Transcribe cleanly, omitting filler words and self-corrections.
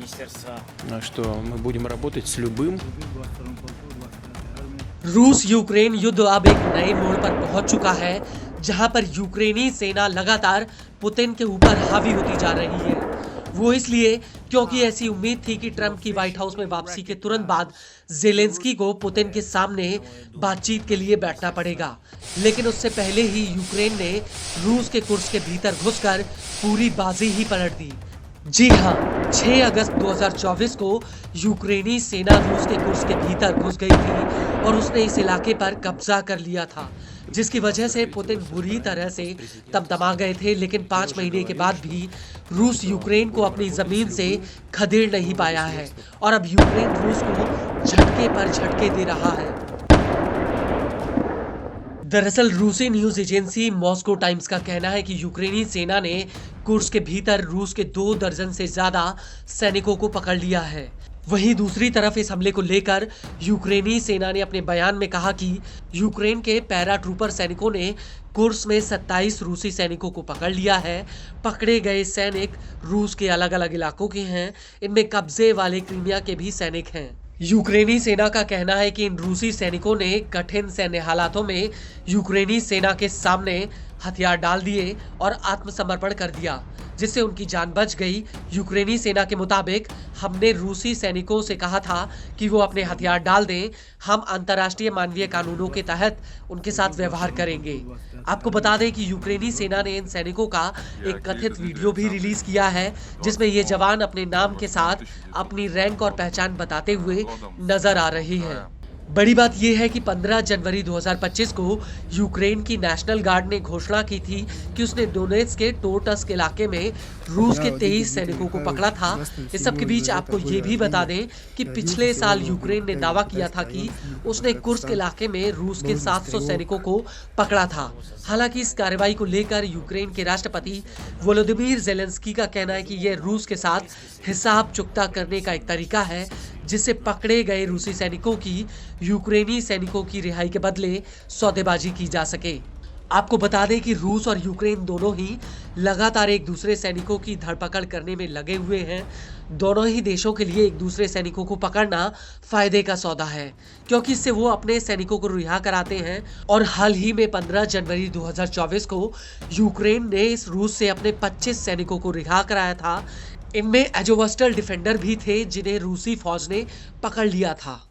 что мы будем работать с любым. रूस यूक्रेन युद्ध अब एक नए मोड़ पर पहुंच चुका है, जहां पर यूक्रेनी सेना लगातार पुतिन के ऊपर हावी होती जा रही है। वो इसलिए क्योंकि ऐसी उम्मीद थी कि ट्रंप की व्हाइट हाउस में वापसी के तुरंत बाद जेलेंस्की को पुतिन के सामने बातचीत के लिए बैठना पड़ेगा, लेकिन उससे पहले ही यूक्रेन ने रूस के कुर्स के भीतर घुसकर पूरी बाजी ही पलट दी। जी हां, 6 अगस्त 2024 को यूक्रेनी सेना रूस के कुर्स के भीतर घुस गई थी और उसने इस इलाके पर कब्जा कर लिया था, जिसकी वजह से पुतिन बुरी तरह से तमतमा गए थे। लेकिन 5 महीने के बाद भी रूस यूक्रेन को अपनी जमीन से खदेड़ नहीं पाया है और अब यूक्रेन रूस को झटके पर झटके दे रहा है। दरअसल रूसी न्यूज एजेंसी मॉस्को टाइम्स का कहना है कि यूक्रेनी सेना ने कुर्स के भीतर रूस के 2 दर्जन से ज्यादा सैनिकों को पकड़ लिया है। वहीं दूसरी तरफ इस हमले को लेकर यूक्रेनी सेना ने अपने बयान में कहा कि यूक्रेन के पैरा ट्रूपर सैनिकों ने कुर्स में 27 रूसी सैनिकों को पकड़ लिया है। पकड़े गए सैनिक रूस के अलग अलग इलाकों के हैं। इनमें कब्जे वाले क्रीमिया के भी सैनिक हैं। यूक्रेनी सेना का कहना है कि इन रूसी सैनिकों ने कठिन सैन्य हालातों में यूक्रेनी सेना के सामने हथियार डाल दिए और आत्मसमर्पण कर दिया, जिससे उनकी जान बच गई। यूक्रेनी सेना के मुताबिक हमने रूसी सैनिकों से कहा था कि वो अपने हथियार डाल दें, हम अंतर्राष्ट्रीय मानवीय कानूनों के तहत उनके साथ व्यवहार करेंगे। आपको बता दें कि यूक्रेनी सेना ने इन सैनिकों का एक कथित वीडियो भी रिलीज किया है, जिसमें ये जवान अपने नाम के साथ अपनी रैंक और पहचान बताते हुए नजर आ रहे हैं। बड़ी बात यह है कि 15 जनवरी 2025 को यूक्रेन की नेशनल गार्ड ने घोषणा की थी कि उसने डोनेट्स्क के टोर्टस्क इलाके में रूस के 23 सैनिकों को पकड़ा था। इस सब के बीच आपको ये भी बता दें कि पिछले साल यूक्रेन ने दावा किया था कि उसने कुर्स्क इलाके में रूस के 700 सैनिकों को पकड़ा था। हालांकि इस कार्रवाई को लेकर यूक्रेन के राष्ट्रपति वोलोदिमीर जेलेंस्की का कहना है कि यह रूस के साथ हिसाब चुकता करने का एक तरीका है, जिससे पकड़े गए रूसी सैनिकों की यूक्रेनी सैनिकों की रिहाई के बदले सौदेबाजी की जा सके। आपको बता दें कि रूस और यूक्रेन दोनों ही लगातार एक दूसरे सैनिकों की धरपकड़ करने में लगे हुए हैं। दोनों ही देशों के लिए एक दूसरे सैनिकों को पकड़ना फायदे का सौदा है, क्योंकि इससे वो अपने सैनिकों को रिहा कराते हैं। और हाल ही में 15 जनवरी 2024 को यूक्रेन ने इस रूस से अपने 25 सैनिकों को रिहा कराया था। इनमें एजोवस्टल डिफेंडर भी थे, जिन्हें रूसी फौज ने पकड़ लिया था।